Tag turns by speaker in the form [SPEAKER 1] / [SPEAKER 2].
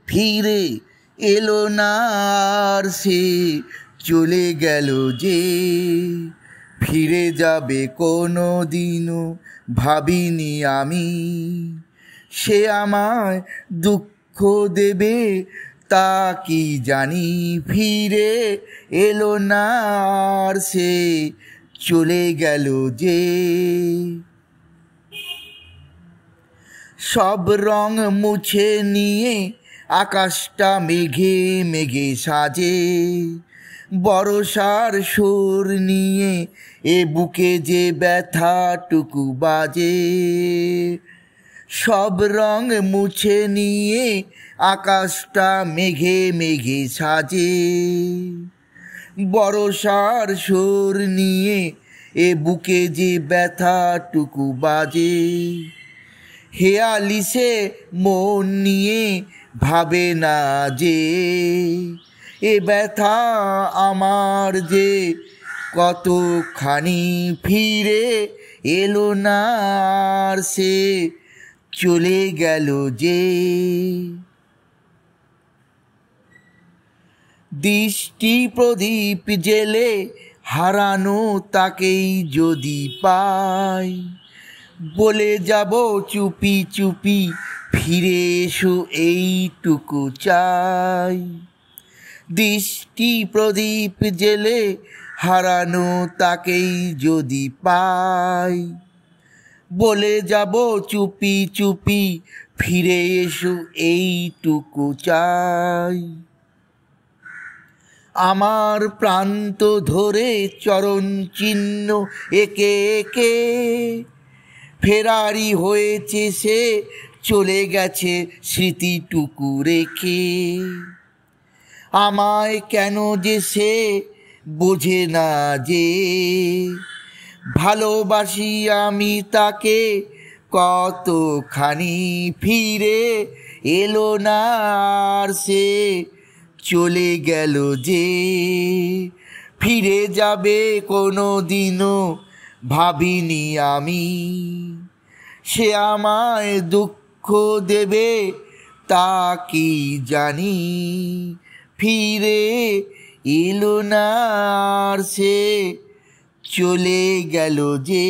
[SPEAKER 1] ফিরে এলো না আর সে চলে গেল যে ফিরে যাবে কোনো দিনও ভাবিনি আমি সে আমায় দুঃখ দেবে তা কি জানি ফিরে এলো না আর সে চলে গেল যে সব রং মুছে নিয়ে আকাশটা মেঘে মেঘে সাজে বর্ষার সুর নিয়ে এ বুকে যে ব্যথাটুকু বাজে সব রং মুছে নিয়ে আকাশটা মেঘে মেঘে সাজে বর্ষার সুর নিয়ে এ বুকে যে ব্যথাটুকু বাজে হেয়ালি সে মন নিয়ে ভাবে না যে এ ব্যথা আমার যে কতখানি ফিরে এলো না আর সে চলে গেল যে দৃষ্টি প্রদীপ জেলে হারানো তাকেই যদি পাই বলে যাব চুপি চুপি ফিরে এসো এইটুকু চাই দৃষ্টি প্রদীপ জেলে হারানো তাকেই যদি পাই বলে যাব চুপি চুপি ফিরে এসো এইটুকু চাই আমার প্রান্ত ধরে চরণ চিহ্ন একে একে ফেরারি হয়েছে সে চলে গেছে স্মৃতিটুকু রেখে আমায় কেন যে সে বোঝে না যে ভালোবাসি আমি তাকে কতখানি ফিরে এলো না আর সে চলে গেল যে ফিরে যাবে কোনো দিনও ভাবিনি আমি সে আমায় দুঃখ দেবে তা কি জানি ফিরে এলো না আর সে চলে গেল যে